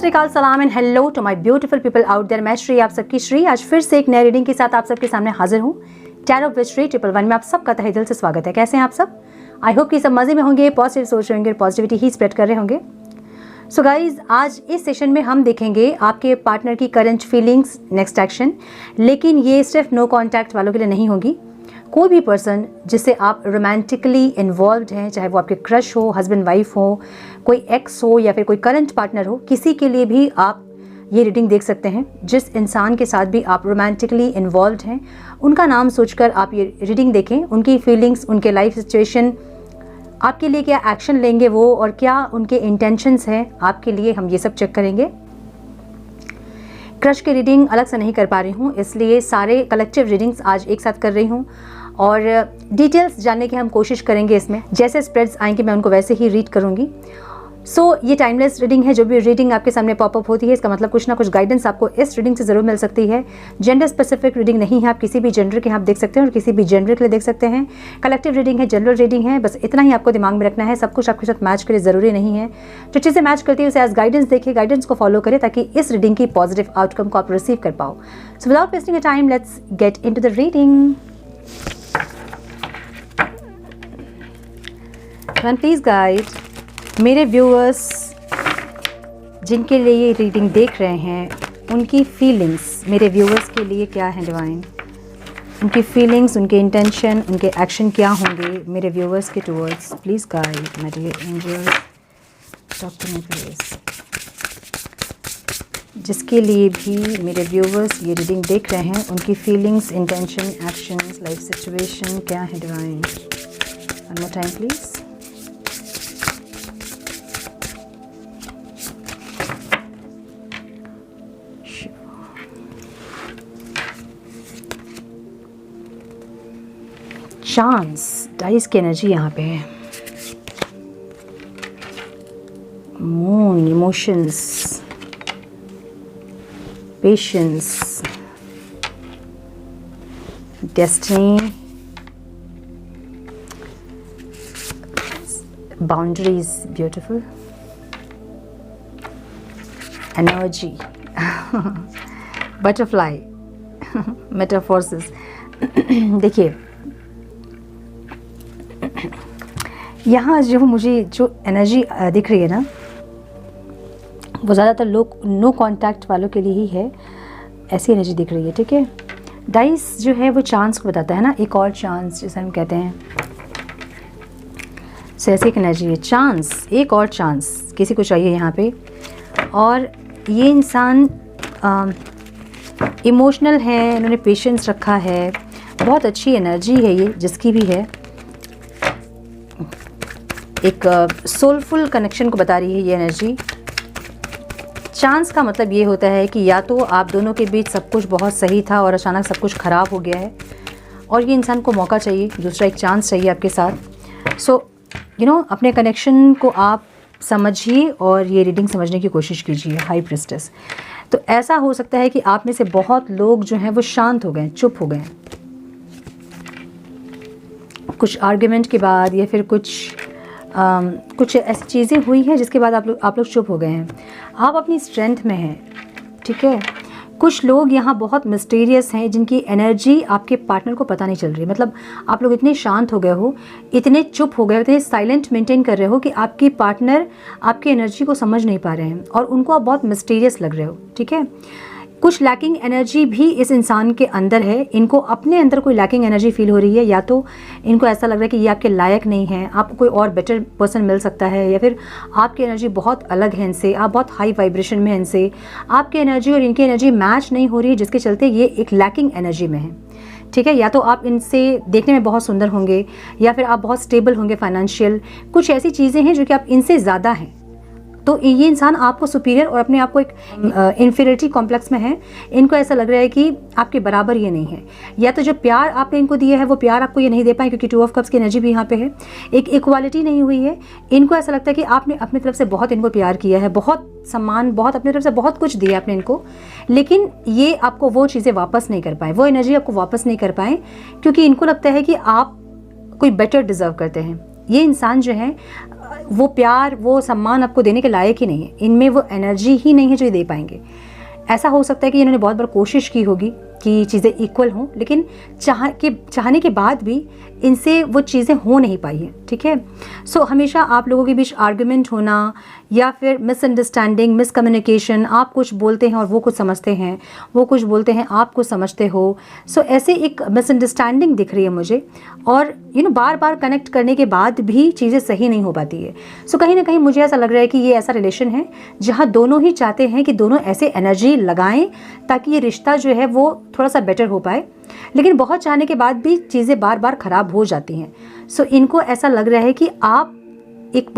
श्री अकाल, सलाम and hello to my beautiful people out there. मैं श्री, आप सबकी श्री, आज फिर से एक नई रीडिंग के साथ आप सबके सामने हाजिर हूँ। टैरो विद श्री 111 में आप सबका तहे दिल से स्वागत है। कैसे हैं आप सब? आई होप कि सब मजे में होंगे, पॉजिटिव सोच रहे होंगे, पॉजिटिविटी ही स्प्रेड कर रहे होंगे। सो गाइज, आज इस सेशन में हम देखेंगे आपके पार्टनर की करंट फीलिंग्स, नेक्स्ट एक्शन। लेकिन ये सिर्फ नो कॉन्टैक्ट वालों के लिए नहीं होगी। कोई भी पर्सन जिससे आप रोमांटिकली इन्वॉल्व्ड हैं, चाहे वो आपके क्रश हो, हस्बैंड वाइफ हो, कोई एक्स हो या फिर कोई करंट पार्टनर हो, किसी के लिए भी आप ये रीडिंग देख सकते हैं। जिस इंसान के साथ भी आप रोमांटिकली इन्वॉल्व्ड हैं, उनका नाम सोचकर आप ये रीडिंग देखें। उनकी फीलिंग्स, उनके लाइफ सिचुएशन, आपके लिए क्या एक्शन लेंगे वो, और क्या उनके इंटेंशंस हैं आपके लिए, हम ये सब चेक करेंगे। क्रश की रीडिंग अलग से नहीं कर पा रही हूँ, इसलिए सारे कलेक्टिव रीडिंग्स आज एक साथ कर रही हूँ और डिटेल्स जानने की हम कोशिश करेंगे इसमें। जैसे स्प्रेड्स आएंगे मैं उनको वैसे ही रीड करूँगी। सो ये टाइमलेस रीडिंग है। जो भी रीडिंग आपके सामने पॉपअप होती है, इसका मतलब कुछ ना कुछ गाइडेंस आपको इस रीडिंग से ज़रूर मिल सकती है। जेंडर स्पेसिफिक रीडिंग नहीं है, आप किसी भी जेंडर के आप देख सकते हैं और किसी भी जेंडर के लिए देख सकते हैं। कलेक्टिव रीडिंग है, जनरल रीडिंग है, बस इतना ही आपको दिमाग में रखना है। सब कुछ आपके साथ मैच करे ज़रूरी नहीं है। जो चीज़ें मैच करती है उसे एज गाइडेंस देखिए, गाइडेंस को फॉलो करें ताकि इस रीडिंग की पॉजिटिव आउटकम को आप रिसीव कर पाओ। So without wasting a time, let's get into the reading. Please guide मेरे व्यूअर्स जिनके लिए ये रीडिंग देख रहे हैं, उनकी फीलिंग्स मेरे व्यूअर्स के लिए क्या है डिवाइन। उनकी फीलिंग्स, उनके इंटेंशन, उनके एक्शन क्या होंगे मेरे व्यूअर्स के towards. Please guide my dear angels, talk to me please. जिसके लिए भी मेरे व्यूअर्स ये रीडिंग देख रहे हैं, उनकी feelings, intention, actions, life situation क्या है divine. One more time please. Chance dice की एनर्जी यहाँ पे है। Moon, emotions, patience, destiny, boundaries, beautiful energy, butterfly, metaphors. देखिए यहाँ जो मुझे जो एनर्जी दिख रही है ना, वो ज़्यादातर लोग नो कांटेक्ट वालों के लिए ही है। ऐसी एनर्जी दिख रही है, ठीक है। डाइस जो है वो चांस को बताता है ना, एक और चांस जैसे हम कहते हैं। सो ऐसी एक एनर्जी है, चांस, एक और चांस किसी को चाहिए यहाँ पे। और ये इंसान इमोशनल है, इन्होंने पेशेंस रखा है, बहुत अच्छी एनर्जी है ये जिसकी भी है। एक सोलफुल कनेक्शन को बता रही है ये एनर्जी। चांस का मतलब ये होता है कि या तो आप दोनों के बीच सब कुछ बहुत सही था और अचानक सब कुछ ख़राब हो गया है और ये इंसान को मौका चाहिए, दूसरा एक चांस चाहिए आपके साथ। सो अपने कनेक्शन को आप समझिए और ये रीडिंग समझने की कोशिश कीजिए। हाई प्रिस्टेस, तो ऐसा हो सकता है कि आप में से बहुत लोग जो हैं वो शांत हो गए, चुप हो गए, कुछ आर्ग्यूमेंट के बाद या फिर कुछ ऐसी चीज़ें हुई हैं जिसके बाद आप लोग चुप हो गए हैं। आप अपनी स्ट्रेंथ में हैं, ठीक है। कुछ लोग यहाँ बहुत मिस्टीरियस हैं जिनकी एनर्जी आपके पार्टनर को पता नहीं चल रही। मतलब आप लोग इतने शांत हो गए हो, इतने चुप हो गए हो, इतने साइलेंट मेंटेन कर रहे हो कि आपकी पार्टनर आपकी एनर्जी को समझ नहीं पा रहे हैं और उनको आप बहुत मिस्टीरियस लग रहे हो, ठीक है। कुछ लैकिंग एनर्जी भी इस इंसान के अंदर है। इनको अपने अंदर कोई लैकिंग एनर्जी फील हो रही है, या तो इनको ऐसा लग रहा है कि ये आपके लायक नहीं है, आपको कोई और बेटर पर्सन मिल सकता है, या फिर आपकी एनर्जी बहुत अलग है इनसे, आप बहुत हाई वाइब्रेशन में हैं इनसे, आपकी एनर्जी और इनकी एनर्जी मैच नहीं हो रही है, जिसके चलते ये एक लैकिंग एनर्जी में है, ठीक है। या तो आप इनसे देखने में बहुत सुंदर होंगे या फिर आप बहुत स्टेबल होंगे फाइनेंशियल, कुछ ऐसी चीज़ें हैं जो कि आप इनसे ज़्यादा हैं। तो ये इंसान आपको सुपीरियर और अपने आप को एक इन्फीरियरिटी कॉम्प्लेक्स में है। इनको ऐसा लग रहा है कि आपके बराबर ये नहीं है, या तो जो प्यार आपने इनको दिया है वो प्यार आपको ये नहीं दे पाए, क्योंकि 2 ऑफ कप्स की एनर्जी भी यहाँ पे है। एक इक्वालिटी नहीं हुई है। इनको ऐसा लगता है कि आपने अपनी तरफ से बहुत इनको प्यार किया है, बहुत सम्मान, बहुत अपनी तरफ से बहुत कुछ दिया आपने इनको, लेकिन ये आपको वो चीज़ें वापस नहीं कर पाए, वो एनर्जी आपको वापस नहीं कर पाए, क्योंकि इनको लगता है कि आप कोई बेटर डिजर्व करते हैं। ये इंसान जो है वो प्यार, वो सम्मान आपको देने के लायक ही नहीं है, इनमें वो एनर्जी ही नहीं है जो ये दे पाएंगे। ऐसा हो सकता है कि इन्होंने बहुत बार कोशिश की होगी कि चीज़ें इक्वल हों, लेकिन चाहने के बाद भी इनसे वो चीज़ें हो नहीं पाई हैं, ठीक है। सो हमेशा आप लोगों के बीच आर्गुमेंट होना या फिर मिसअंडरस्टैंडिंग, मिसकम्युनिकेशन, आप कुछ बोलते हैं और वो कुछ समझते हैं, वो कुछ बोलते हैं आप कुछ समझते हो। सो ऐसे एक मिसअंडरस्टैंडिंग दिख रही है मुझे, और बार बार कनेक्ट करने के बाद भी चीज़ें सही नहीं हो पाती है। सो कहीं ना कहीं मुझे ऐसा लग रहा है कि ये ऐसा रिलेशन है जहाँ दोनों ही चाहते हैं कि दोनों ऐसे एनर्जी लगाएं ताकि ये रिश्ता जो है वो थोड़ा सा बेटर हो पाए, लेकिन बहुत चाहने के बाद भी चीज़ें बार बार ख़राब हो जाती हैं। सो इनको ऐसा लग रहा है कि आप एक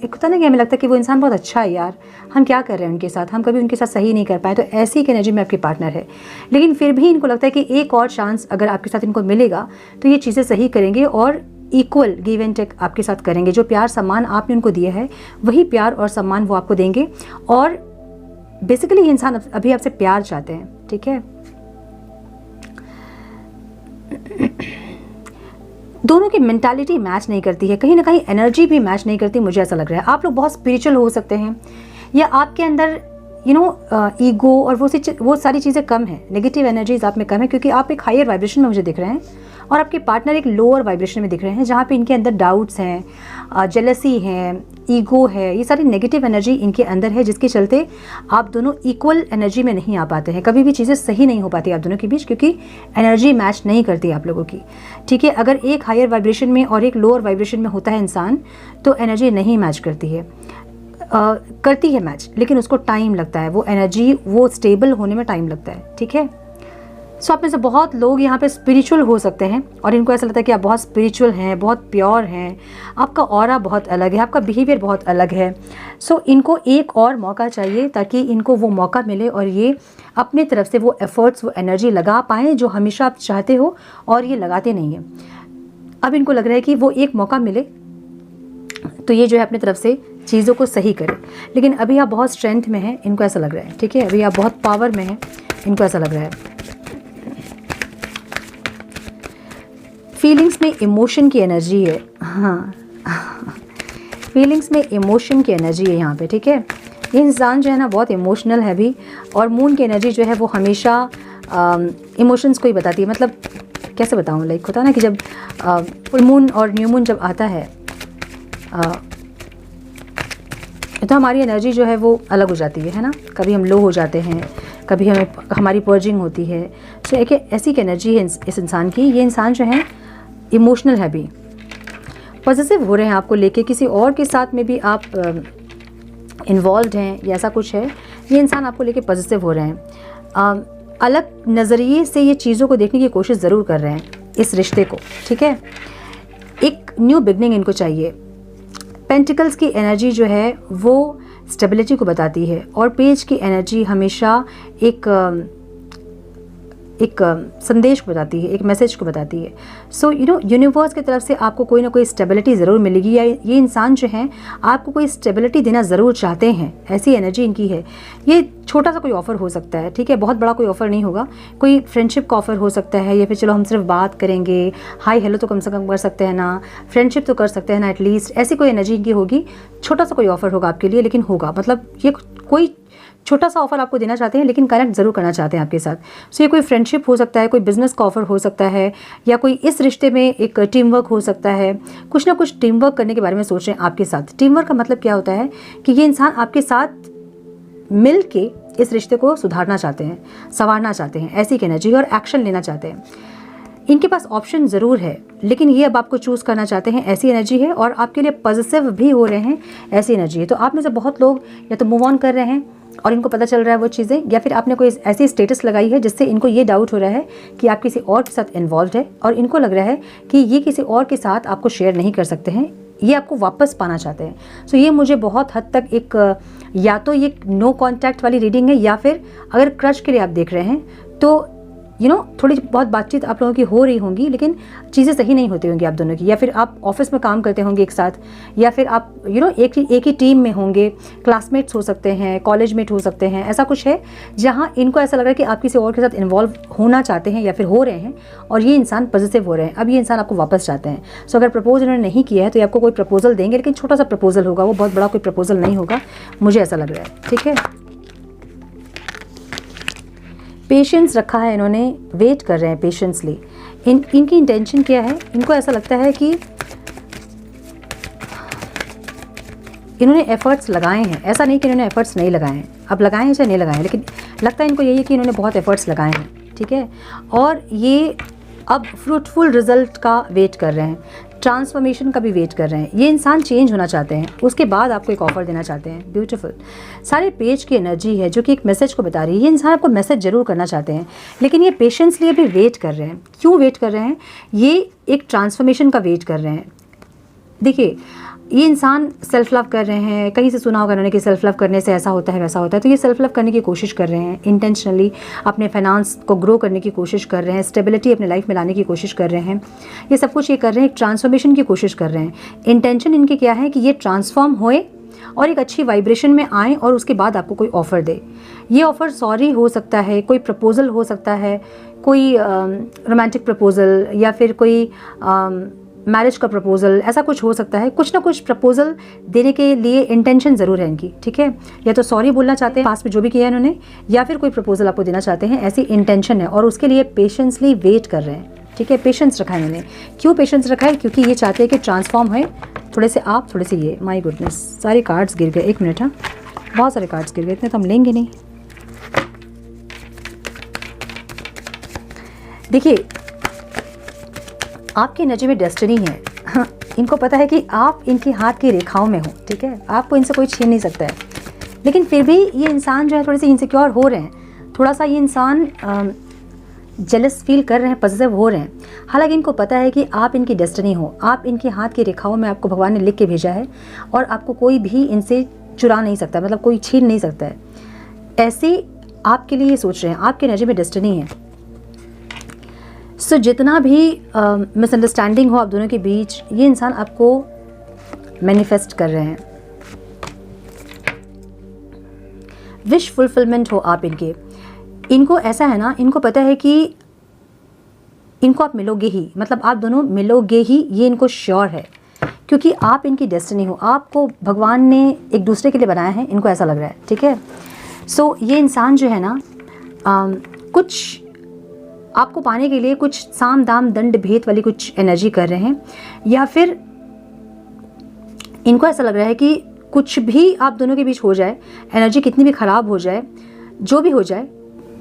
होता ना कि हमें लगता है कि वो इंसान बहुत अच्छा है यार, हम क्या कर रहे हैं उनके साथ, हम कभी उनके साथ सही नहीं कर पाए, तो ऐसी एक एनर्जी में आपके पार्टनर है। लेकिन फिर भी इनको लगता है कि एक और चांस अगर आपके साथ इनको मिलेगा तो ये चीज़ें सही करेंगे और इक्वल गिव एंड टेक आपके साथ करेंगे। जो प्यार सम्मान आपने उनको दिया है वही प्यार और सम्मान वो आपको देंगे, और बेसिकली ये इंसान अभी आपसे प्यार चाहते हैं, ठीक है। दोनों की मेंटालिटी मैच नहीं करती है, कहीं ना कहीं एनर्जी भी मैच नहीं करती, मुझे ऐसा लग रहा है। आप लोग बहुत स्पिरिचुअल हो सकते हैं, या आपके अंदर ईगो और वो सारी चीज़ें कम है, नेगेटिव एनर्जीज आप में कम है, क्योंकि आप एक हायर वाइब्रेशन में मुझे दिख रहे हैं और आपके पार्टनर एक लोअर वाइब्रेशन में दिख रहे हैं, जहाँ पे इनके अंदर डाउट्स हैं, जेलसी है, ईगो है, ये सारी नेगेटिव एनर्जी इनके अंदर है, जिसके चलते आप दोनों इक्वल एनर्जी में नहीं आ पाते हैं। कभी भी चीज़ें सही नहीं हो पाती आप दोनों के बीच, क्योंकि एनर्जी मैच नहीं करती आप लोगों की, ठीक है। अगर एक हायर वाइब्रेशन में और एक लोअर वाइब्रेशन में होता है इंसान, तो एनर्जी नहीं मैच करती है, करती है मैच, लेकिन उसको टाइम लगता है, वो एनर्जी वो स्टेबल होने में टाइम लगता है, ठीक है। सो आप में से बहुत लोग यहाँ पे स्पिरिचुअल हो सकते हैं और इनको ऐसा लगता है कि आप बहुत स्पिरिचुअल हैं, बहुत प्योर हैं, आपका ऑरा बहुत अलग है, आपका बिहेवियर बहुत अलग है। सो इनको एक और मौका चाहिए ताकि इनको वो मौका मिले और ये अपने तरफ से वो एफर्ट्स, वो एनर्जी लगा पाएँ जो हमेशा आप चाहते हो और ये लगाते नहीं हैं। अब इनको लग रहा है कि वो एक मौका मिले तो ये जो है अपनी तरफ से चीज़ों को सही करे, लेकिन अभी आप बहुत स्ट्रेंथ में हैं, इनको ऐसा लग रहा है, ठीक है। अभी आप बहुत पावर में हैं, इनको ऐसा लग रहा है। फीलिंग्स में इमोशन की एनर्जी है, हाँ फीलिंग्स में इमोशन की एनर्जी है यहाँ पे, ठीक है। ये इंसान जो है ना बहुत इमोशनल है भी, और मून की एनर्जी जो है वो हमेशा इमोशंस को ही बताती है। मतलब कैसे बताऊँ, लाइक होता है ना कि जब फुल मून और न्यू मून जब आता है तो हमारी एनर्जी जो है वो अलग हो जाती है ना। कभी हम लो हो जाते हैं, कभी हमारी पर्जिंग होती है। सो एक ऐसी एनर्जी है इस इंसान की। ये इंसान जो है इमोशनल है भी, पॉजिटिव हो रहे हैं आपको लेके, किसी और के साथ में भी आप इन्वॉल्व हैं या ऐसा कुछ है। ये इंसान आपको लेके पॉजिटिव हो रहे हैं, अलग नज़रिए से ये चीज़ों को देखने की कोशिश ज़रूर कर रहे हैं इस रिश्ते को, ठीक है। एक न्यू बिगनिंग इनको चाहिए। पेंटिकल्स की एनर्जी जो है वो स्टेबिलिटी को बताती है, और पेज की एनर्जी हमेशा एक संदेश को बताती है, एक मैसेज को बताती है। सो यूनिवर्स की तरफ से आपको कोई ना कोई स्टेबिलिटी ज़रूर मिलेगी, या ये इंसान जो है आपको कोई स्टेबिलिटी देना ज़रूर चाहते हैं, ऐसी एनर्जी इनकी है। ये छोटा सा कोई ऑफ़र हो सकता है, ठीक है, बहुत बड़ा कोई ऑफ़र नहीं होगा। कोई फ्रेंडशिप का ऑफ़र हो सकता है, या फिर चलो हम सिर्फ बात करेंगे, हाय हेलो तो कम से कम कर सकते हैं ना, फ्रेंडशिप तो कर सकते हैं ना एटलीस्ट, ऐसी कोई एनर्जी इनकी होगी। छोटा सा कोई ऑफ़र होगा आपके लिए, लेकिन होगा, मतलब ये कोई छोटा सा ऑफर आपको देना चाहते हैं, लेकिन कनेक्ट ज़रूर करना चाहते हैं आपके साथ। सो ये कोई फ्रेंडशिप हो सकता है, कोई बिजनेस का ऑफर हो सकता है, या कोई इस रिश्ते में एक टीम वर्क हो सकता है। कुछ ना कुछ टीम वर्क करने के बारे में सोच रहे हैं आपके साथ। टीम वर्क का मतलब क्या होता है कि ये इंसान आपके साथ मिल के इस रिश्ते को सुधारना चाहते हैं, संवारना चाहते हैं, ऐसी एनर्जी, और एक्शन लेना चाहते हैं। इनके पास ऑप्शन ज़रूर है, लेकिन ये अब आपको चूज़ करना चाहते हैं, ऐसी एनर्जी है, और आपके लिए पॉजिटिव भी हो रहे हैं, ऐसी एनर्जी है। तो आप में से बहुत लोग या तो मूव ऑन कर रहे हैं और इनको पता चल रहा है वो चीज़ें, या फिर आपने कोई ऐसी स्टेटस लगाई है जिससे इनको ये डाउट हो रहा है कि आप किसी और के साथ इन्वॉल्व है, और इनको लग रहा है कि ये किसी और के साथ आपको शेयर नहीं कर सकते हैं, ये आपको वापस पाना चाहते हैं। सो ये मुझे बहुत हद तक एक या तो ये नो कॉन्टैक्ट वाली रीडिंग है, या फिर अगर क्रश के लिए आप देख रहे हैं तो थोड़ी बहुत बातचीत आप लोगों की हो रही होंगी, लेकिन चीज़ें सही नहीं होती होंगी आप दोनों की, या फिर आप ऑफिस में काम करते होंगे एक साथ, या फिर आप एक ही टीम में होंगे, क्लासमेट्स हो सकते हैं, कॉलेज मेट हो सकते हैं। ऐसा कुछ है जहाँ इनको ऐसा लग रहा है कि आप किसी और के साथ इन्वॉल्व होना चाहते हैं या फिर हो रहे हैं, और ये इंसान पॉजिटिव हो रहे हैं। अब ये इंसान आपको वापस चाहते हैं। सो अगर प्रपोज इन्होंने नहीं किया है तो ये आपको कोई प्रपोजल देंगे, लेकिन छोटा सा प्रपोजल होगा, वो बहुत बड़ा कोई प्रपोजल नहीं होगा, मुझे ऐसा लग रहा है। ठीक है, पेशेंस रखा है इन्होंने, वेट कर रहे हैं पेशेंसली। इनकी इंटेंशन क्या है? इनको ऐसा लगता है कि इन्होंने एफर्ट्स लगाए हैं। ऐसा नहीं कि इन्होंने एफर्ट्स नहीं लगाए हैं, अब लगाए हैं चाहे नहीं लगाए हैं, लेकिन लगता है इनको यही है कि इन्होंने बहुत एफर्ट्स लगाए हैं। ठीक है, और ये अब फ्रूटफुल रिजल्ट का वेट कर रहे हैं, ट्रांसफॉर्मेशन का भी वेट कर रहे हैं। ये इंसान चेंज होना चाहते हैं, उसके बाद आपको एक ऑफर देना चाहते हैं। ब्यूटीफुल, सारे पेज की एनर्जी है जो कि एक मैसेज को बता रही है। ये इंसान आपको मैसेज जरूर करना चाहते हैं, लेकिन ये पेशेंसली अभी वेट कर रहे हैं। क्यों वेट कर रहे हैं? ये एक ट्रांसफॉर्मेशन का वेट कर रहे हैं। देखिए, ये इंसान सेल्फ लव कर रहे हैं, कहीं से सुना होगा उन्होंने कि सेल्फ लव करने से ऐसा होता है वैसा होता है, तो ये सेल्फ लव करने की कोशिश कर रहे हैं, इंटेंशनली अपने फाइनेंस को ग्रो करने की कोशिश कर रहे हैं, स्टेबिलिटी अपने लाइफ में लाने की कोशिश कर रहे हैं। ये सब कुछ ये कर रहे हैं, एक ट्रांसफॉर्मेशन की कोशिश कर रहे हैं। इंटेंशन इनके क्या है कि ये ट्रांसफॉर्म होए और एक अच्छी वाइब्रेशन में आए, और उसके बाद आपको कोई ऑफ़र दे। ये ऑफ़र सॉरी हो सकता है, कोई प्रपोजल हो सकता है, कोई रोमांटिक प्रपोजल, या फिर कोई मैरिज का प्रपोजल, ऐसा कुछ हो सकता है। कुछ ना कुछ प्रपोजल देने के लिए इंटेंशन ज़रूर है इनकी। ठीक है, या तो सॉरी बोलना चाहते हैं पास में जो भी किया है इन्होंने, या फिर कोई प्रपोजल आपको देना चाहते हैं, ऐसी इंटेंशन है, और उसके लिए पेशेंसली वेट कर रहे हैं। ठीक है, पेशेंस रखा है इन्होंने। क्यों पेशेंस रखा है? क्योंकि ये चाहते हैं कि ट्रांसफॉर्म है, थोड़े से आप, थोड़े से ये। माय गुडनेस, सारे कार्ड्स गिर गए। एक मिनट, हाँ, बहुत सारे कार्ड्स गिर गए, इतने तो हम लेंगे नहीं। देखिए, आपकी एनर्जी में डेस्टिनी है। इनको पता है कि आप इनके हाथ की रेखाओं में हो। ठीक है, आपको इनसे कोई छीन नहीं सकता है, लेकिन फिर भी ये इंसान जो है थोड़े से इनसिक्योर हो रहे हैं। थोड़ा सा ये इंसान जेलस फील कर रहे हैं, पॉजिटिव हो रहे हैं। हालांकि इनको पता है कि आप इनकी डेस्टिनी हो, आप इनके हाथ की रेखाओं में, आपको भगवान ने लिख के भेजा है, और आपको कोई भी इनसे चुरा नहीं सकता, मतलब कोई छीन नहीं सकता है। ऐसे आपके लिए ये सोच रहे हैं, आपकी एनर्जी में डेस्टिनी है। सो जितना भी मिसअंडरस्टैंडिंग हो आप दोनों के बीच, ये इंसान आपको मैनिफेस्ट कर रहे हैं। विश फुलफिलमेंट हो आप इनके। इनको ऐसा है ना, इनको पता है कि इनको आप मिलोगे ही, मतलब आप दोनों मिलोगे ही, ये इनको श्योर है, क्योंकि आप इनकी डेस्टिनी हो। आपको भगवान ने एक दूसरे के लिए बनाया है, इनको ऐसा लग रहा है। ठीक है, सो ये इंसान जो है ना, कुछ आपको पाने के लिए कुछ साम दाम दंड भेद वाली कुछ एनर्जी कर रहे हैं, या फिर इनको ऐसा लग रहा है कि कुछ भी आप दोनों के बीच हो जाए, एनर्जी कितनी भी ख़राब हो जाए, जो भी हो जाए,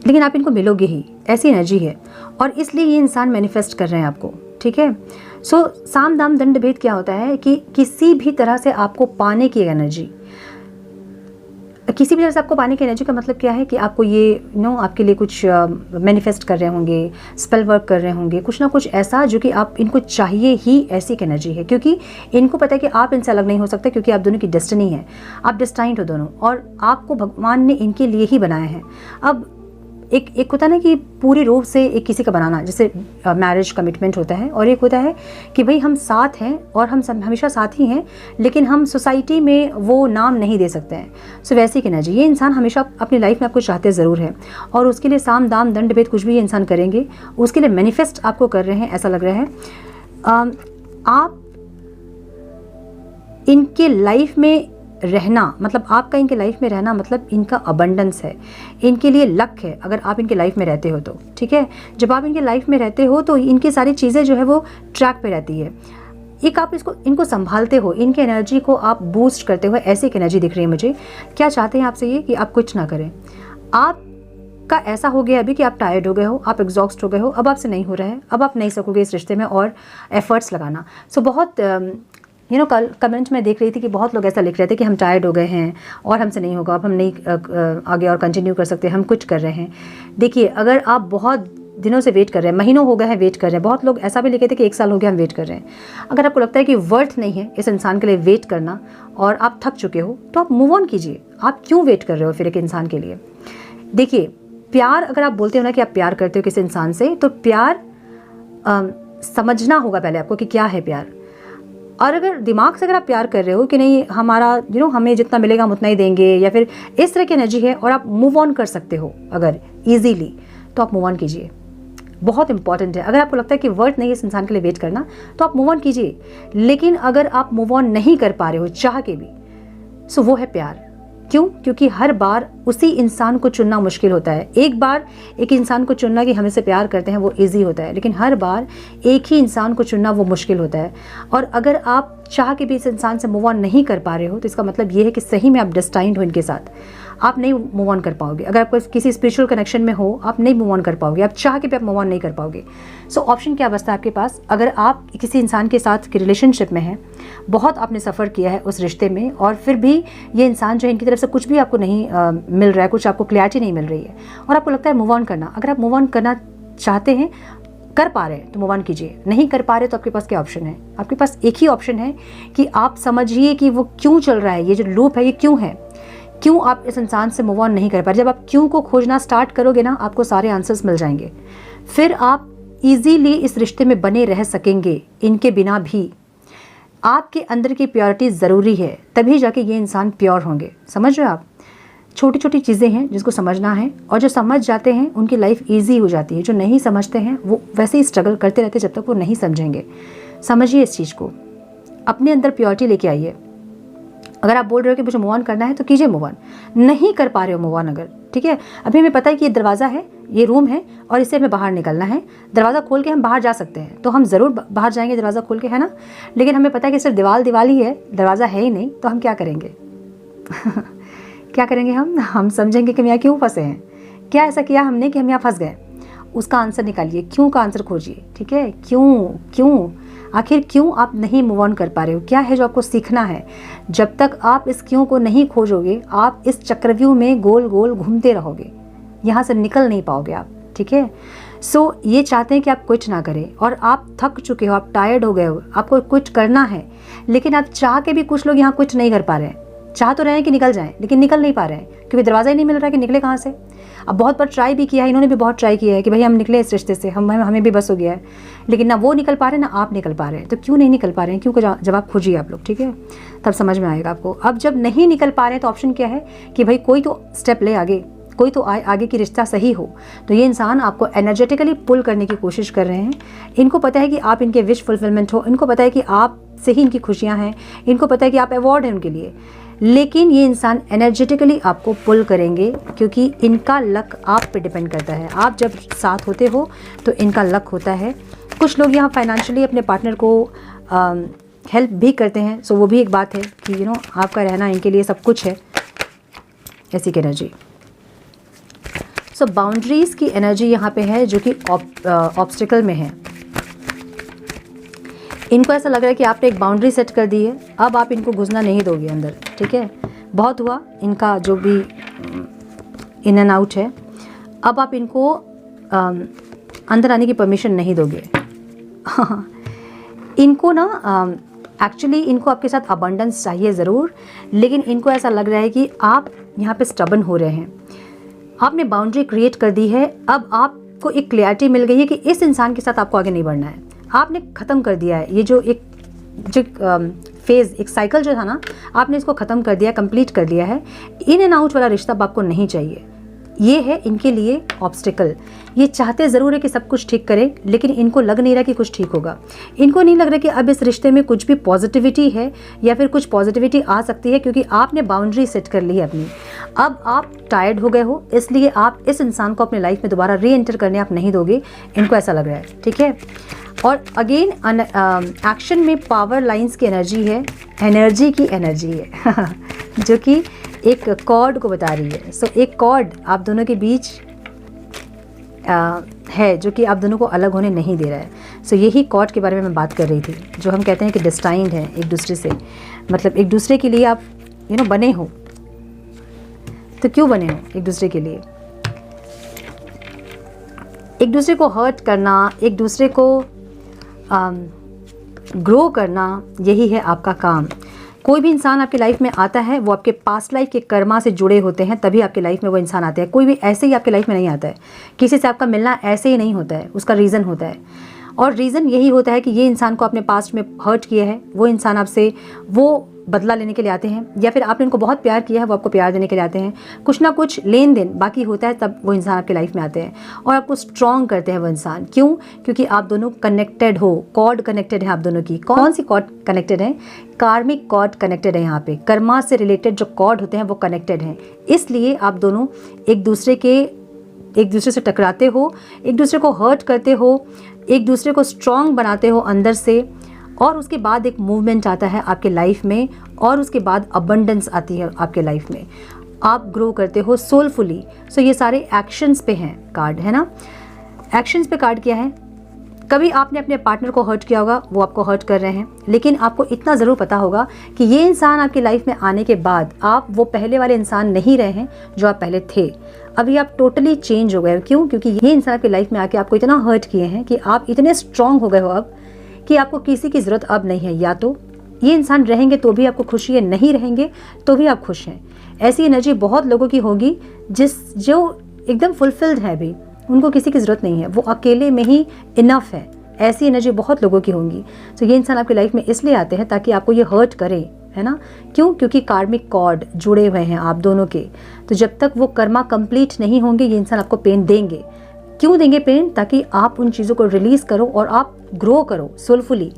लेकिन आप इनको मिलोगे ही, ऐसी एनर्जी है। और इसलिए ये इंसान मैनिफेस्ट कर रहे हैं आपको। ठीक है, सो साम दाम दंड भेद क्या होता है कि किसी भी तरह से आपको पाने की एनर्जी, किसी भी तरह से आपको पाने की एनर्जी का मतलब क्या है कि आपको ये आपके लिए कुछ मैनिफेस्ट कर रहे होंगे, स्पेल वर्क कर रहे होंगे, कुछ ना कुछ ऐसा जो कि आप इनको चाहिए ही, ऐसी एक एनर्जी है। क्योंकि इनको पता है कि आप इनसे अलग नहीं हो सकते, क्योंकि आप दोनों की डेस्टिनी है, आप डेस्टाइन्ड हो दोनों, और आपको भगवान ने इनके लिए ही बनाया है। अब एक होता है ना कि पूरी रूप से एक किसी का बनाना, जैसे मैरिज कमिटमेंट होता है, और एक होता है कि भाई हम साथ हैं और हम हमेशा साथ ही हैं, लेकिन हम सोसाइटी में वो नाम नहीं दे सकते हैं। सो वैसी की एनर्जी, ये इंसान हमेशा अपनी लाइफ में आपको चाहते ज़रूर है, और उसके लिए साम दाम दंड भेद कुछ भी ये इंसान करेंगे, उसके लिए मैनिफेस्ट आपको कर रहे हैं, ऐसा लग रहा है। आप इनके लाइफ में रहना, मतलब आपका इनके लाइफ में रहना मतलब इनका अबंडेंस है, इनके लिए लक है अगर आप इनके लाइफ में रहते हो तो। ठीक है, जब आप इनके लाइफ में रहते हो तो इनकी सारी चीज़ें जो है वो ट्रैक पे रहती है। एक आप इनको संभालते हो, इनके एनर्जी को आप बूस्ट करते हो, ऐसी एक एनर्जी दिख रही है मुझे। क्या चाहते हैं आपसे ये कि आप कुछ ना करें। आपका ऐसा हो गया अभी कि आप टायर्ड हो गए हो, आप एग्जॉस्ट हो गए हो, अब आपसे नहीं हो रहा है, अब आप नहीं सकोगे इस रिश्ते में और एफर्ट्स लगाना। सो बहुत कल कमेंट में देख रही थी कि बहुत लोग ऐसा लिख रहे थे कि हम टायर्ड हो गए हैं और हमसे नहीं होगा, अब हम नहीं आगे और कंटिन्यू कर सकते, हम कुछ कर रहे हैं। देखिए, अगर आप बहुत दिनों से वेट कर रहे हैं, महीनों हो गए हैं वेट कर रहे हैं, बहुत लोग ऐसा भी लिखे थे कि 1 साल हो गया हम वेट कर रहे हैं। अगर आपको लगता है कि वर्थ नहीं है इस इंसान के लिए वेट करना और आप थक चुके हो, तो आप मूव ऑन कीजिए। आप क्यों वेट कर रहे हो फिर एक इंसान के लिए? देखिए, प्यार अगर आप बोलते हो ना कि आप प्यार करते हो किसी इंसान से, तो प्यार समझना होगा पहले आपको कि क्या है प्यार। और अगर दिमाग से अगर आप प्यार कर रहे हो कि नहीं हमारा हमें जितना मिलेगा हम उतना ही देंगे, या फिर इस तरह की एनर्जी है और आप मूव ऑन कर सकते हो अगर इजीली, तो आप मूव ऑन कीजिए। बहुत इंपॉर्टेंट है। अगर आपको लगता है कि वर्थ नहीं है इस इंसान के लिए वेट करना, तो आप मूव ऑन कीजिए। लेकिन अगर आप मूव ऑन नहीं कर पा रहे हो चाह के भी, सो वो है प्यार। क्यों? क्योंकि हर बार उसी इंसान को चुनना मुश्किल होता है। एक बार एक इंसान को चुनना कि हमें से प्यार करते हैं वो इजी होता है, लेकिन हर बार एक ही इंसान को चुनना वो मुश्किल होता है। और अगर आप चाह के भी इस इंसान से मूव ऑन नहीं कर पा रहे हो, तो इसका मतलब ये है कि सही में आप डेस्टाइन्ड हो इनके साथ, आप नहीं मूव ऑन कर पाओगे। अगर आप किसी स्पिरिचुअल कनेक्शन में हो, आप नहीं मूव ऑन कर पाओगे, आप चाह के भी आप मूव ऑन नहीं कर पाओगे। सो ऑप्शन क्या बचता है आपके पास? अगर आप किसी इंसान के साथ की रिलेशनशिप में हैं, बहुत आपने सफ़र किया है उस रिश्ते में, और फिर भी ये इंसान जो है इनकी तरफ से कुछ भी आपको नहीं मिल रहा है, कुछ आपको क्लैरिटी नहीं मिल रही है, और आपको लगता है मूव ऑन करना। अगर आप मूव ऑन करना चाहते हैं, कर पा रहे हैं, तो मूव ऑन कीजिए। नहीं कर पा रहे तो आपके पास क्या ऑप्शन है? आपके पास एक ही ऑप्शन है कि आप समझिए कि वो क्यों चल रहा है, ये जो लूप है ये क्यों है, क्यों आप इस इंसान से मूव ऑन नहीं कर पा रहे। जब आप क्यों को खोजना स्टार्ट करोगे ना, आपको सारे आंसर्स मिल जाएंगे। फिर आप इजीली इस रिश्ते में बने रह सकेंगे इनके बिना भी। आपके अंदर की प्योरिटी ज़रूरी है, तभी जाके ये इंसान प्योर होंगे। समझ रहे हो आप? छोटी छोटी चीज़ें हैं जिसको समझना है, और जो समझ जाते हैं उनकी लाइफ ईजी हो जाती है। जो नहीं समझते हैं वो वैसे ही स्ट्रगल करते रहते जब तक वो नहीं समझेंगे। समझिए इस चीज़ को, अपने अंदर प्योरिटी लेके आइए। अगर आप बोल रहे हो कि मुझे मूव ऑन करना है, तो कीजिए मूव ऑन। नहीं कर पा रहे हो मूव ऑन अगर, ठीक है, अभी हमें पता है कि ये दरवाज़ा है, ये रूम है, और इससे हमें बाहर निकलना है। दरवाज़ा खोल के हम बाहर जा सकते हैं, तो हम ज़रूर बाहर जाएंगे दरवाज़ा खोल के, है ना। लेकिन हमें पता है कि सिर्फ दीवार ही है, दरवाज़ा है ही नहीं, तो हम क्या करेंगे? क्या करेंगे हम समझेंगे कि हम यहाँ क्यों फंसे हैं, क्या ऐसा किया हमने कि हम यहाँ फंस गए। उसका आंसर निकालिए, क्यों का आंसर खोजिए, ठीक है। क्यों आखिर क्यों आप नहीं मूव ऑन कर पा रहे हो? क्या है जो आपको सीखना है? जब तक आप इस क्यों को नहीं खोजोगे, आप इस चक्रव्यूह में गोल गोल घूमते रहोगे, यहाँ से निकल नहीं पाओगे आप, ठीक है। सो ये चाहते हैं कि आप क्विट ना करें, और आप थक चुके हो, आप टायर्ड हो गए हो, आपको क्विट करना है, लेकिन आप चाह के भी कुछ लोग यहाँ क्विट नहीं कर पा रहे हैं। चाह तो रहे हैं कि निकल जाएं, लेकिन निकल नहीं पा रहे हैं, क्योंकि दरवाज़ा ही नहीं मिल रहा है कि निकले कहाँ से। अब बहुत बार ट्राई भी किया है, इन्होंने भी बहुत ट्राई किया है कि भाई हम निकले इस रिश्ते से, हमें भी बस हो गया है, लेकिन ना वो निकल पा रहे हैं ना आप निकल पा रहे हैं। तो क्यों नहीं निकल पा रहे हैं? क्यों का जवाब खोजिए आप लोग, ठीक है, तब समझ में आएगा आपको। अब जब नहीं निकल पा रहे हैं, तो ऑप्शन क्या है कि भाई कोई तो स्टेप ले आगे, कोई तो आगे की रिश्ता सही हो। तो ये इंसान आपको एनर्जेटिकली पुल करने की कोशिश कर रहे हैं। इनको पता है कि आप इनके विश फुलफिलमेंट हो, इनको पता है कि आप से ही इनकी खुशियाँ हैं, इनको पता है कि आप अवॉर्ड हैं उनके लिए। लेकिन ये इंसान एनर्जेटिकली आपको पुल करेंगे, क्योंकि इनका लक आप पे डिपेंड करता है। आप जब साथ होते हो तो इनका लक होता है। कुछ लोग यहाँ फाइनेंशियली अपने पार्टनर को हेल्प भी करते हैं, सो वो भी एक बात है कि आपका रहना इनके लिए सब कुछ है, ऐसी की एनर्जी। सो बाउंड्रीज़ की एनर्जी यहाँ पे है, जो कि ऑब्स्टिकल में है। इनको ऐसा लग रहा है कि आपने एक बाउंड्री सेट कर दी है, अब आप इनको घुसना नहीं दोगे अंदर, ठीक है। बहुत हुआ इनका जो भी इन एंड आउट है, अब आप इनको अंदर आने की परमिशन नहीं दोगे। इनको ना एक्चुअली इनको आपके साथ अबंडेंस चाहिए ज़रूर, लेकिन इनको ऐसा लग रहा है कि आप यहाँ पे स्टबन हो रहे हैं। आपने बाउंड्री क्रिएट कर दी है, अब आपको एक क्लियरिटी मिल गई है कि इस इंसान के साथ आपको आगे नहीं बढ़ना है। आपने ख़त्म कर दिया है ये जो फेज़, एक साइकिल जो था ना, आपने इसको ख़त्म कर दिया, कंप्लीट कर दिया है। इन एंड आउट वाला रिश्ता अब आपको नहीं चाहिए। ये है इनके लिए ऑब्स्टिकल। ये चाहते ज़रूर है कि सब कुछ ठीक करें, लेकिन इनको लग नहीं रहा कि कुछ ठीक होगा। इनको नहीं लग रहा कि अब इस रिश्ते में कुछ भी पॉजिटिविटी है, या फिर कुछ पॉजिटिविटी आ सकती है, क्योंकि आपने बाउंड्री सेट कर ली है अपनी। अब आप टायर्ड हो गए हो, इसलिए आप इस इंसान को अपने लाइफ में दोबारा री एंटर करने आप नहीं दोगे, इनको ऐसा लग रहा है, ठीक है। और अगेन एक्शन में पावर लाइंस की एनर्जी है, एनर्जी की एनर्जी है जो कि एक कॉर्ड को बता रही है। सो एक कॉर्ड आप दोनों के बीच है, जो कि आप दोनों को अलग होने नहीं दे रहा है। सो यही कॉर्ड के बारे में मैं बात कर रही थी, जो हम कहते हैं कि डेस्टाइन्ड है एक दूसरे से, मतलब एक दूसरे के लिए आप बने हो। तो क्यों बने हो एक दूसरे के लिए? एक दूसरे को हर्ट करना, एक दूसरे को ग्रो करना, यही है आपका काम। कोई भी इंसान आपकी लाइफ में आता है वो आपके पास्ट लाइफ के कर्मा से जुड़े होते हैं, तभी आपकी लाइफ में वो इंसान आते हैं। कोई भी ऐसे ही आपकी लाइफ में नहीं आता है, किसी से आपका मिलना ऐसे ही नहीं होता है, उसका रीज़न होता है। और रीज़न यही होता है कि ये इंसान को आपने पास्ट में हर्ट किया है, वो इंसान आपसे वो बदला लेने के लिए आते हैं, या फिर आपने उनको बहुत प्यार किया है, वो आपको प्यार देने के लिए आते हैं। कुछ ना कुछ लेन देन बाकी होता है, तब वो इंसान आपकी लाइफ में आते हैं और आपको स्ट्रॉन्ग करते हैं वो इंसान। क्यों? क्योंकि आप दोनों कनेक्टेड हो, कॉर्ड कनेक्टेड है आप दोनों की। कौन सी कॉर्ड कनेक्टेड है? कार्मिक कॉर्ड कनेक्टेड है। यहाँ पे कर्मा से रिलेटेड जो कॉर्ड होते हैं वो कनेक्टेड हैं, इसलिए आप दोनों एक दूसरे से टकराते हो, एक दूसरे को हर्ट करते हो, एक दूसरे को स्ट्रॉन्ग बनाते हो अंदर से, और उसके बाद एक मूवमेंट आता है आपके लाइफ में, और उसके बाद अबंडेंस आती है आपके लाइफ में। आप ग्रो करते हो सोलफुली। सो ये सारे एक्शंस पे हैं कार्ड, है ना। एक्शंस पे कार्ड क्या है? कभी आपने अपने पार्टनर को हर्ट किया होगा, वो आपको हर्ट कर रहे हैं, लेकिन आपको इतना ज़रूर पता होगा कि ये इंसान आपकी लाइफ में आने के बाद आप वो पहले वाले इंसान नहीं रहे हैं जो आप पहले थे। अभी आप टोटली चेंज हो गए। क्यों? क्योंकि ये इंसान आपकी लाइफ में आके आपको इतना हर्ट किए हैं कि आप इतने स्ट्रांग हो गए हो अब कि आपको किसी की ज़रूरत अब नहीं है। या तो ये इंसान रहेंगे तो भी आपको खुशी है, नहीं रहेंगे तो भी आप खुश हैं। ऐसी एनर्जी बहुत लोगों की होगी जो एकदम फुलफिल्ड है, अभी उनको किसी की ज़रूरत नहीं है, वो अकेले में ही इनफ है। ऐसी एनर्जी बहुत लोगों की होंगी। तो ये इंसान आपकी लाइफ में इसलिए आते हैं ताकि आपको ये हर्ट करे, है ना। क्यों? क्योंकि कार्मिक कॉर्ड जुड़े हुए हैं आप दोनों के। तो जब तक वो कर्मा कंप्लीट नहीं होंगे ये इंसान आपको पेन देंगे। क्यों देंगे पेन? ताकि आप उन चीज़ों को रिलीज़ करो और आप ग्रो करो सोलफुली।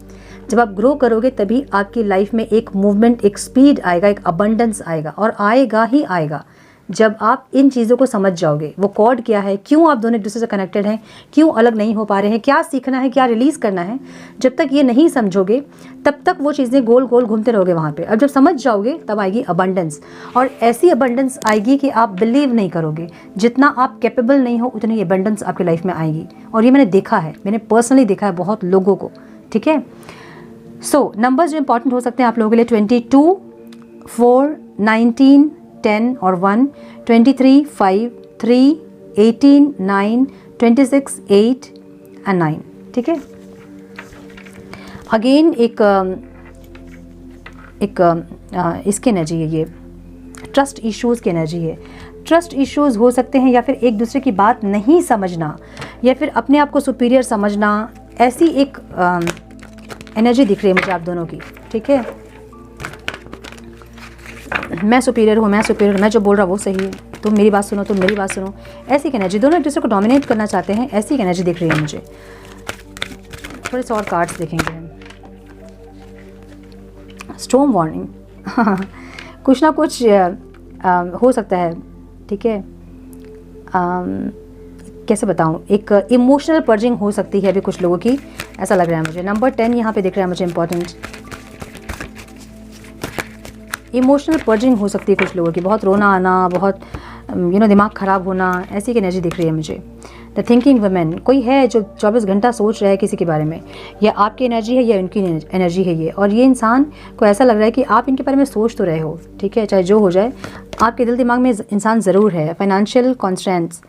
जब आप ग्रो करोगे तभी आपकी लाइफ में एक मूवमेंट, एक स्पीड आएगा, एक अबंडेंस आएगा, और आएगा ही आएगा जब आप इन चीज़ों को समझ जाओगे। वो कॉर्ड क्या है, क्यों आप दोनों एक दूसरे से कनेक्टेड हैं, क्यों अलग नहीं हो पा रहे हैं, क्या सीखना है, क्या रिलीज़ करना है। जब तक ये नहीं समझोगे तब तक वो चीज़ें गोल गोल घूमते रहोगे वहाँ पे। अब जब समझ जाओगे तब आएगी अबंडेंस, और ऐसी अबंडेंस आएगी कि आप बिलीव नहीं करोगे। जितना आप कैपेबल नहीं हो उतनी अबंडेंस आपकी लाइफ में आएगी। और ये मैंने देखा है, मैंने पर्सनली देखा है बहुत लोगों को, ठीक है। सो नंबर्स जो इंपॉर्टेंट हो सकते हैं आप लोगों के लिए 22, 4, 19, 10 और 1, 23, 5, 3, 18, 9, 26, 8 एंड 9, ठीक है। अगेन एक इसकी एनर्जी है, ये ट्रस्ट इश्यूज़ की एनर्जी है। ट्रस्ट इश्यूज़ हो सकते हैं, या फिर एक दूसरे की बात नहीं समझना, या फिर अपने आप को सुपीरियर समझना। ऐसी एक एनर्जी दिख रही है मुझे आप दोनों की, ठीक है। मैं सुपीरियर हूँ, मैं जो बोल रहा हूँ वो सही है, तुम मेरी बात सुनो, तुम मेरी बात सुनो। ऐसी एनर्जी, दोनों एक दूसरे को डोमिनेट करना चाहते हैं, ऐसी एनर्जी दिख रही है मुझे। थोड़े से और कार्ड्स देखेंगे हम। स्टॉर्म वार्निंग कुछ ना कुछ हो सकता है, ठीक है। कैसे बताऊँ, एक इमोशनल पर्जिंग हो सकती है अभी कुछ लोगों की, ऐसा लग रहा है मुझे। नंबर 10 यहाँ पे दिख रहा है मुझे इंपॉर्टेंट। इमोशनल पर्जिंग हो सकती है कुछ लोगों की, बहुत रोना आना, बहुत दिमाग ख़राब होना, ऐसी की एनर्जी दिख रही है मुझे। द थिंकिंग वुमेन, कोई है जो 24 घंटा सोच रहा है किसी के बारे में, या आपकी एनर्जी है या उनकी एनर्जी है ये। और ये इंसान को ऐसा लग रहा है कि आप इनके बारे में सोच तो रहे हो, ठीक है, चाहे जो हो जाए, आपके दिल दिमाग में इंसान ज़रूर है। फाइनेंशियल कॉन्स्ट्रेंट्स,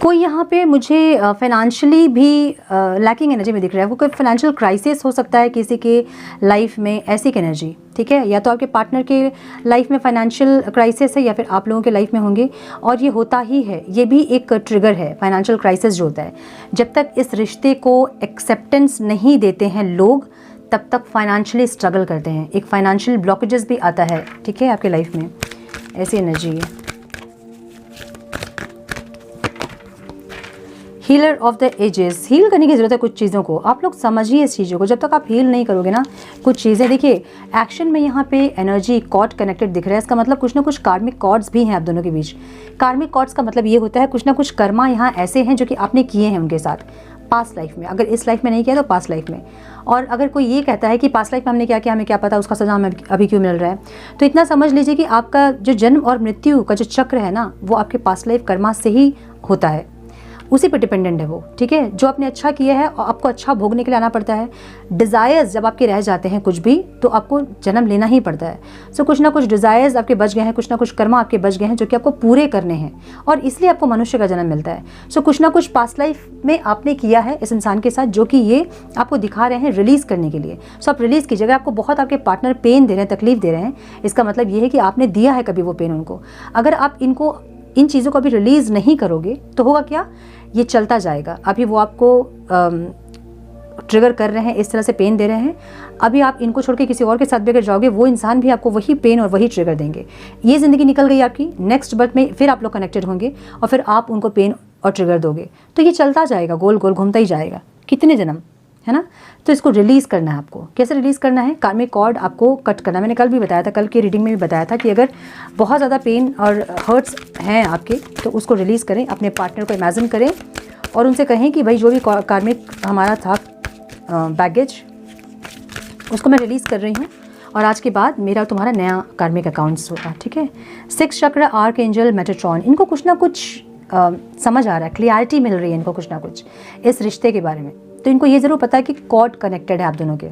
कोई यहाँ पे मुझे फाइनेंशियली भी लैकिंग एनर्जी में दिख रहा है। वो कोई फाइनेंशियल क्राइसिस हो सकता है किसी के लाइफ में, ऐसी की एनर्जी, ठीक है। या तो आपके पार्टनर के लाइफ में फाइनेंशियल क्राइसिस है, या फिर आप लोगों के लाइफ में होंगे, और ये होता ही है। ये भी एक ट्रिगर है, फाइनेंशियल क्राइसिस जो होता है। जब तक इस रिश्ते को एक्सेप्टेंस नहीं देते हैं लोग, तब तक फाइनेंशियली स्ट्रगल करते हैं। एक फाइनेंशियल ब्लॉकेजेस भी आता है, ठीक है, आपके लाइफ में, ऐसी एनर्जी है। Healer of the ages, heal करने की ज़रूरत है कुछ चीज़ों को। आप लोग समझिए इस चीज़ों को, जब तक आप हील नहीं करोगे ना कुछ चीज़ें। देखिए एक्शन में यहाँ पे एनर्जी कॉर्ड कनेक्टेड दिख रहा है, इसका मतलब कुछ ना कुछ कार्मिक कॉर्ड्स भी हैं आप दोनों के बीच। कार्मिक कॉर्ड्स का मतलब ये होता है कुछ ना कुछ कर्मा यहाँ ऐसे हैं जो कि आपने किए हैं उनके साथ पास्ट लाइफ में। अगर इस लाइफ में नहीं किया तो पास्ट लाइफ में। और अगर कोई ये कहता है कि पास्ट लाइफ में हमने क्या किया, हमें क्या पता, उसका सजा हमें अभी क्यों मिल रहा है, तो इतना समझ लीजिए कि आपका जो जन्म और मृत्यु का जो चक्र है ना, वो आपके पास्ट लाइफ कर्मा से ही होता है। उसी पे डिपेंडेंट है वो, ठीक है। जो आपने अच्छा किया है और आपको अच्छा भोगने के लिए आना पड़ता है। डिज़ायर्स जब आपके रह जाते हैं कुछ भी, तो आपको जन्म लेना ही पड़ता है। सो कुछ ना कुछ डिज़ायर्स आपके बच गए हैं, कुछ ना कुछ कर्म आपके बच गए हैं जो कि आपको पूरे करने हैं, और इसलिए आपको मनुष्य का जन्म मिलता है। सो कुछ ना कुछ पास्ट लाइफ में आपने किया है इस इंसान के साथ, जो कि ये आपको दिखा रहे हैं रिलीज़ करने के लिए। सो आप रिलीज़ कीजिए। अगर आपको बहुत आपके पार्टनर पेन दे रहे हैं, तकलीफ दे रहे हैं, इसका मतलब ये है कि आपने दिया है कभी वो पेन उनको। अगर आप इन चीज़ों को अभी रिलीज़ नहीं करोगे तो होगा क्या, ये चलता जाएगा। अभी वो आपको ट्रिगर कर रहे हैं, इस तरह से पेन दे रहे हैं। अभी आप इनको छोड़ के किसी और के साथ भी अगर जाओगे, वो इंसान भी आपको वही पेन और वही ट्रिगर देंगे। ये ज़िंदगी निकल गई आपकी, नेक्स्ट बर्थ में फिर आप लोग कनेक्टेड होंगे और फिर आप उनको पेन और ट्रिगर दोगे। तो ये चलता जाएगा, गोल गोल घूमता ही जाएगा, कितने जन्म, है ना। तो इसको रिलीज़ करना है आपको। कैसे रिलीज़ करना है, कार्मिक कॉर्ड आपको कट करना। मैंने कल भी बताया था, कल की रीडिंग में भी बताया था कि अगर बहुत ज़्यादा पेन और हर्ट्स हैं आपके, तो उसको रिलीज़ करें। अपने पार्टनर को इमेजिन करें और उनसे कहें कि भाई जो भी कार्मिक हमारा था बैगेज, उसको मैं रिलीज़ कर रही हूँ और आज के बाद मेरा तुम्हारा नया कार्मिक अकाउंट्स होगा, ठीक है। 6 चक्र, आर्क एंजल, मेटाट्रॉन, इनको कुछ ना कुछ समझ आ रहा है, क्लियरिटी मिल रही है इनको कुछ ना कुछ इस रिश्ते के बारे में। तो इनको ये ज़रूर पता है कि कॉर्ड कनेक्टेड है आप दोनों के,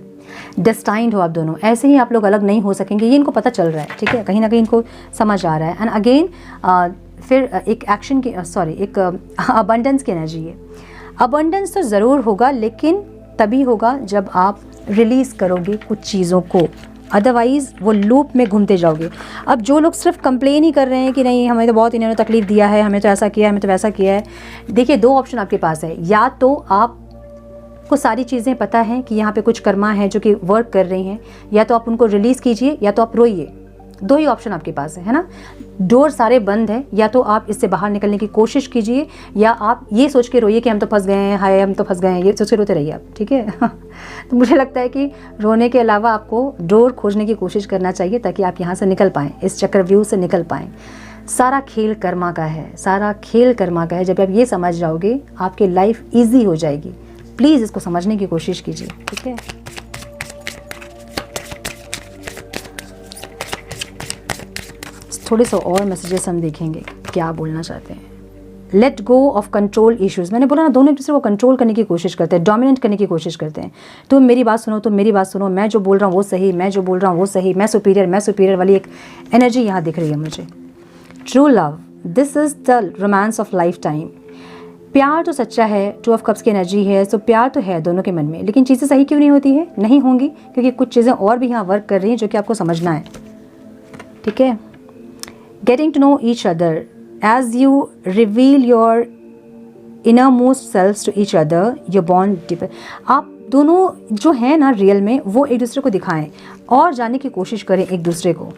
डेस्टाइंड हो आप दोनों, ऐसे ही आप लोग अलग नहीं हो सकेंगे, ये इनको पता चल रहा है, ठीक है। कहीं ना कहीं इनको समझ आ रहा है। एंड अगेन फिर एक एक्शन की एक अबंडेंस की एनर्जी है। अबंडेंस तो ज़रूर होगा, लेकिन तभी होगा जब आप रिलीज़ करोगे कुछ चीज़ों को, अदरवाइज़ वो लूप में घूमते जाओगे। अब जो लोग सिर्फ कंप्लेन ही कर रहे हैं कि नहीं हमें तो बहुत इन्होंने तकलीफ़ दिया है, हमें तो ऐसा किया है, हमें तो वैसा किया है, देखिए 2 ऑप्शन आपके पास है। या तो आपको सारी चीज़ें पता हैं कि यहाँ पे कुछ कर्मा है जो कि वर्क कर रही हैं, या तो आप उनको रिलीज़ कीजिए या तो आप रोइए। 2 ही ऑप्शन आपके पास है ना। डोर सारे बंद है, या तो आप इससे बाहर निकलने की कोशिश कीजिए, या आप ये सोच के रोइए कि हम तो फंस गए हैं, हाय हम तो फंस गए हैं, ये सोच के रोते रहिए आप, ठीक है। तो मुझे लगता है कि रोने के अलावा आपको डोर खोजने की कोशिश करना चाहिए, ताकि आप यहाँ से निकल पाएँ, इस चक्रव्यूह से निकल पाएँ। सारा खेल कर्मा का है, सारा खेल कर्मा का है। जब आप ये समझ जाओगे, आपकी लाइफ ईजी हो जाएगी। प्लीज़ इसको समझने की कोशिश कीजिए, ठीक है। थोड़े से और मैसेजेस हम देखेंगे क्या बोलना चाहते हैं। Let go of control issues, मैंने बोला ना, दोनों एक दूसरे को कंट्रोल करने की कोशिश करते हैं, डोमिनेट करने की कोशिश करते हैं। तुम मेरी बात सुनो, तुम मेरी बात सुनो, मैं जो बोल रहा हूँ वो सही, मैं जो बोल रहा हूँ वो सही, मैं सुपीरियर वाली एक एनर्जी यहाँ दिख रही है मुझे। True love, this is the romance of life time. प्यार तो सच्चा है, 2 ऑफ कप्स की एनर्जी है, सो प्यार तो है दोनों के मन में, लेकिन चीज़ें सही क्यों नहीं होती है, नहीं होंगी क्योंकि कुछ चीज़ें और भी यहाँ वर्क कर रही हैं जो कि आपको समझना है, ठीक है। Getting to know each other as you reveal your innermost selves to each other, your bond deeper. आप दोनों जो हैं ना रियल में, वो एक दूसरे को दिखाएं और जानने की कोशिश करें एक दूसरे को।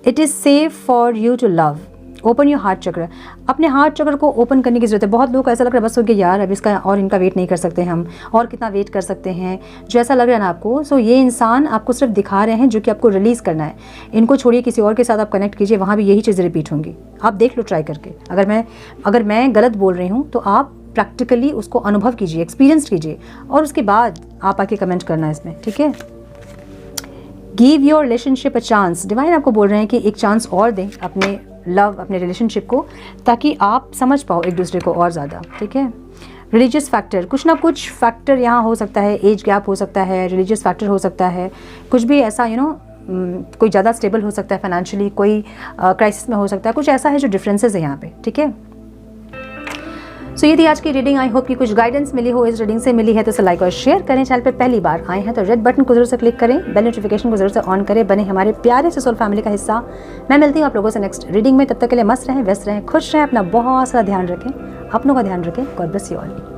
It is safe for you to love. Open your heart चक्र, अपने हार्ट चक्र को ओपन करने की ज़रूरत है। बहुत लोग को ऐसा लग रहा है बस हो गया यार, अब इसका और इनका वेट नहीं कर सकते हम, और कितना वेट कर सकते हैं, जो ऐसा लग रहा है ना आपको। सो ये इंसान आपको सिर्फ दिखा रहे हैं जो कि आपको रिलीज़ करना है। इनको छोड़िए, किसी और के साथ आप कनेक्ट कीजिए, वहाँ भी यही चीज़ रिपीट होंगी। आप देख लो ट्राई करके। अगर मैं गलत बोल रही हूँ तो आप प्रैक्टिकली उसको अनुभव कीजिए, एक्सपीरियंस कीजिए, और उसके बाद आप आके कमेंट करना इसमें, ठीक है। Give your relationship a chance, divine आपको बोल रहे हैं कि एक चांस और दें अपने लव, अपने रिलेशनशिप को, ताकि आप समझ पाओ एक दूसरे को और ज़्यादा, ठीक है। रिलीजियस फैक्टर, कुछ ना कुछ फैक्टर यहाँ हो सकता है, एज गैप हो सकता है, रिलीजियस फैक्टर हो सकता है, कुछ भी ऐसा कोई ज़्यादा स्टेबल हो सकता है फाइनेंशियली, कोई क्राइसिस में हो सकता है, कुछ ऐसा है जो डिफरेंसेस है यहाँ पे, ठीक है। सो ये थी आज की रीडिंग। आई होप कि कुछ गाइडेंस मिली हो, इस रीडिंग से मिली है तो इसे लाइक और शेयर करें। चैनल पे पहली बार आए हैं तो रेड बटन को जरूर से क्लिक करें, बेल नोटिफिकेशन को जरूर से ऑन करें, बने हमारे प्यारे से सोल फैमिली का हिस्सा। मैं मिलती हूँ आप लोगों से नेक्स्ट रीडिंग में। तब तक के लिए मस्त रहें, व्यस्त रहें, खुश रहें, अपना बहुत सारा ध्यान रखें, अपनों का ध्यान रखें। God bless you all.